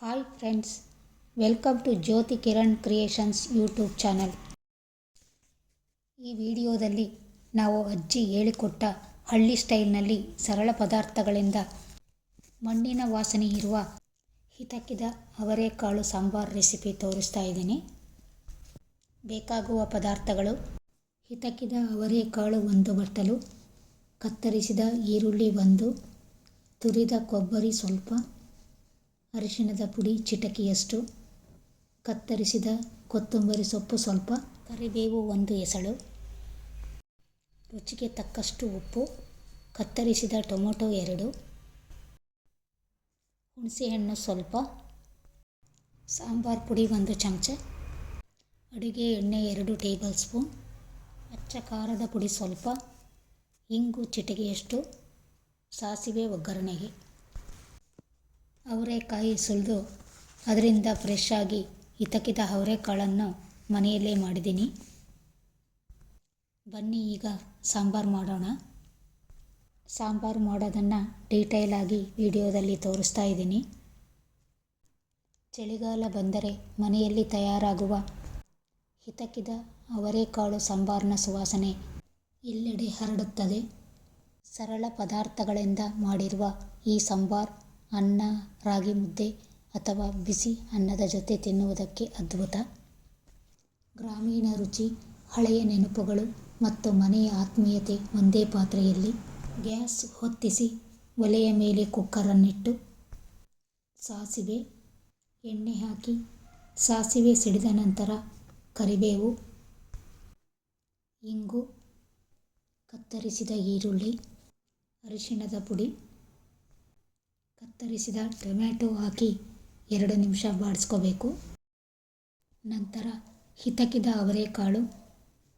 Hi friends, welcome to Jyothi Kiran creations YouTube channel. ಈ ವಿಡಿಯೋದಲ್ಲಿ ನಾವು ಅಜ್ಜಿ ಹೇಳಿಕೊಟ್ಟ ಹಳ್ಳಿ ಸ್ಟೈಲ್ನಲ್ಲಿ ಸರಳ ಪದಾರ್ಥಗಳಿಂದ ಮಣ್ಣಿನ ವಾಸನೆ ಇರುವ ಹಿತಕಿದ ಅವರೆಕಾಳು ಸಾಂಬಾರ್ ರೆಸಿಪಿ ತೋರಿಸ್ತಾ ಇದ್ದೀನಿ. ಬೇಕಾಗುವ ಪದಾರ್ಥಗಳು: ಹಿತಕಿದ ಅವರೆಕಾಳು 1 ಬಟ್ಟಲು, ಕತ್ತರಿಸಿದ ಈರುಳ್ಳಿ 1, ತುರಿದ ಕೊಬ್ಬರಿ ಸ್ವಲ್ಪ, ಅರಿಶಿಣದ ಪುಡಿ ಚಿಟಿಕೆಯಷ್ಟು, ಕತ್ತರಿಸಿದ ಕೊತ್ತಂಬರಿ ಸೊಪ್ಪು ಸ್ವಲ್ಪ, ಕರಿಬೇವು 1 ಎಸಳು, ರುಚಿಗೆ ತಕ್ಕಷ್ಟು ಉಪ್ಪು, ಕತ್ತರಿಸಿದ ಟೊಮೊಟೊ 2, ಹುಣಸೆಹಣ್ಣು ಸ್ವಲ್ಪ, ಸಾಂಬಾರ್ ಪುಡಿ 1 ಚಮಚ, ಅಡುಗೆ ಎಣ್ಣೆ 2 ಟೇಬಲ್ ಸ್ಪೂನ್, ಅಚ್ಚ ಖಾರದ ಪುಡಿ ಸ್ವಲ್ಪ, ಇಂಗು ಚಿಟಿಕೆಯಷ್ಟು, ಸಾಸಿವೆ ಒಗ್ಗರಣೆಗೆ. ಅವರೆಕಾಯಿ ಸುಲಿದು ಅದರಿಂದ ಫ್ರೆಶ್ ಆಗಿ ಹಿತಕಿದ ಅವರೆಕಾಳನ್ನು ಮನೆಯಲ್ಲೇ ಮಾಡಿದ್ದೀನಿ. ಬನ್ನಿ ಈಗ ಸಾಂಬಾರು ಮಾಡೋಣ. ಸಾಂಬಾರು ಮಾಡೋದನ್ನು ಡೀಟೇಲ್ ಆಗಿ ವಿಡಿಯೋದಲ್ಲಿ ತೋರಿಸ್ತಾ ಇದ್ದೀನಿ. ಚಳಿಗಾಲ ಬಂದರೆ ಮನೆಯಲ್ಲಿ ತಯಾರಾಗುವ ಹಿತಕಿದ ಅವರೆಕಾಳು ಸಾಂಬಾರಿನ ಸುವಾಸನೆ ಎಲ್ಲೆಡೆ ಹರಡುತ್ತದೆ. ಸರಳ ಪದಾರ್ಥಗಳಿಂದ ಮಾಡಿರುವ ಈ ಸಾಂಬಾರ್ ಅನ್ನ, ರಾಗಿ ಮುದ್ದೆ ಅಥವಾ ಬಿಸಿ ಅನ್ನದ ಜೊತೆ ತಿನ್ನುವುದಕ್ಕೆ ಅದ್ಭುತ. ಗ್ರಾಮೀಣ ರುಚಿ, ಹಳೆಯ ನೆನಪುಗಳು ಮತ್ತು ಮನೆಯ ಆತ್ಮೀಯತೆ ಒಂದೇ ಪಾತ್ರೆಯಲ್ಲಿ. ಗ್ಯಾಸ್ ಹೊತ್ತಿಸಿ ಒಲೆಯ ಮೇಲೆ ಕುಕ್ಕರನ್ನಿಟ್ಟು ಸಾಸಿವೆ, ಎಣ್ಣೆ ಹಾಕಿ ಸಾಸಿವೆ ಸಿಡಿದ ನಂತರ ಕರಿಬೇವು, ಇಂಗು, ಕತ್ತರಿಸಿದ ಈರುಳ್ಳಿ, ಅರಿಶಿಣದ ಪುಡಿ, ಕತ್ತರಿಸಿದ ಟೊಮ್ಯಾಟೊ ಹಾಕಿ 2 ನಿಮಿಷ ಬಾಡಿಸ್ಕೋಬೇಕು. ನಂತರ ಹಿತಕಿದ ಅವರೆಕಾಳು,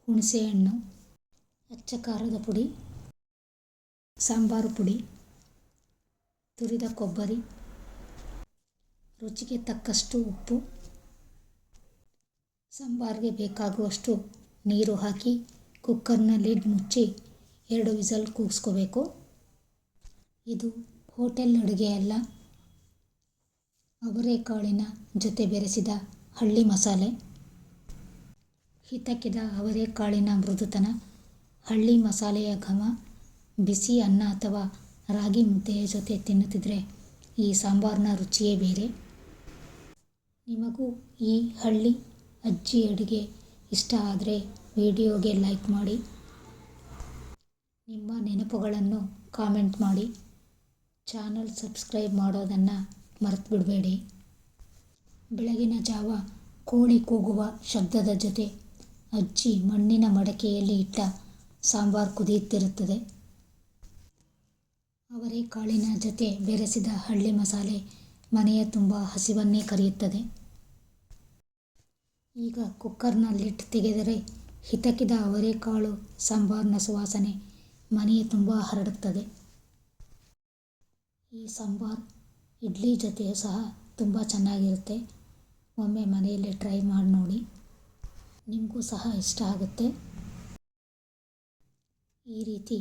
ಹುಣಸೆಹಣ್ಣು, ಅಚ್ಚ ಖಾರದ ಪುಡಿ, ಸಾಂಬಾರು ಪುಡಿ, ತುರಿದ ಕೊಬ್ಬರಿ, ರುಚಿಗೆ ತಕ್ಕಷ್ಟು ಉಪ್ಪು, ಸಾಂಬಾರಿಗೆ ಬೇಕಾಗುವಷ್ಟು ನೀರು ಹಾಕಿ ಕುಕ್ಕರ್ನ ಲಿಡ್ ಮುಚ್ಚಿ 2 ವಿಸಲ್ ಕೂಗಿಸ್ಕೋಬೇಕು. ಇದು ಹೋಟೆಲ್ ಅಡುಗೆ ಅಲ್ಲ, ಅವರೆಕಾಳಿನ ಜೊತೆ ಬೆರೆಸಿದ ಹಳ್ಳಿ ಮಸಾಲೆ. ಹಿತಕಿದ ಅವರೆಕಾಳಿನ ಮೃದುತನ, ಹಳ್ಳಿ ಮಸಾಲೆಯ ಘಮ, ಬಿಸಿ ಅನ್ನ ಅಥವಾ ರಾಗಿ ಮುದ್ದೆಯ ಜೊತೆ ತಿನ್ನುತ್ತಿದ್ರೆ ಈ ಸಾಂಬಾರಿನ ರುಚಿಯೇ ಬೇರೆ. ನಿಮಗೂ ಈ ಹಳ್ಳಿ ಅಜ್ಜಿ ಅಡುಗೆ ಇಷ್ಟ ಆದರೆ ವಿಡಿಯೋಗೆ ಲೈಕ್ ಮಾಡಿ, ನಿಮ್ಮ ನೆನಪುಗಳನ್ನು ಕಾಮೆಂಟ್ ಮಾಡಿ, ಚಾನಲ್ ಸಬ್ಸ್ಕ್ರೈಬ್ ಮಾಡೋದನ್ನು ಮರೆತು ಬಿಡಬೇಡಿ. ಬೆಳಗಿನ ಜಾವ ಕೋಳಿ ಕೂಗುವ ಶಬ್ದದ ಜೊತೆ ಅಜ್ಜಿ ಮಣ್ಣಿನ ಮಡಕೆಯಲ್ಲಿ ಇಟ್ಟ ಸಾಂಬಾರು ಕುದಿಯುತ್ತಿರುತ್ತದೆ. ಅವರೆಕಾಳಿನ ಜೊತೆ ಬೆರೆಸಿದ ಹಳ್ಳಿ ಮಸಾಲೆ ಮನೆಯ ತುಂಬ ಹಸಿವನ್ನೇ ಕರೆಯುತ್ತದೆ. ಈಗ ಕುಕ್ಕರ್ನ ಲಿಡ್ ತೆಗೆದರೆ ಹಿತಕಿದ ಅವರೆಕಾಳು ಸಾಂಬಾರಿನ ಸುವಾಸನೆ ಮನೆಯ ತುಂಬ ಹರಡುತ್ತದೆ. ಈ ಸಾಂಬಾರ್ ಇಡ್ಲಿ ಜೊತೆಯೂ ಸಹ ತುಂಬ ಚೆನ್ನಾಗಿರುತ್ತೆ. ಒಮ್ಮೆ ಮನೆಯಲ್ಲಿ ಟ್ರೈ ಮಾಡಿ ನೋಡಿ, ನಿಮಗೂ ಸಹ ಇಷ್ಟ ಆಗುತ್ತೆ. ಈ ರೀತಿ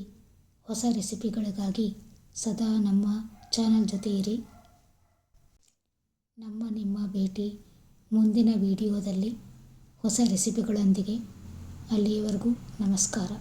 ಹೊಸ ರೆಸಿಪಿಗಳಿಗಾಗಿ ಸದಾ ನಮ್ಮ ಚಾನಲ್ ಜೊತೆ ಇರಿ. ನಿಮ್ಮ ಭೇಟಿ ಮುಂದಿನ ವಿಡಿಯೋದಲ್ಲಿ ಹೊಸ ರೆಸಿಪಿಗಳೊಂದಿಗೆ. ಅಲ್ಲಿಯವರೆಗೂ ನಮಸ್ಕಾರ.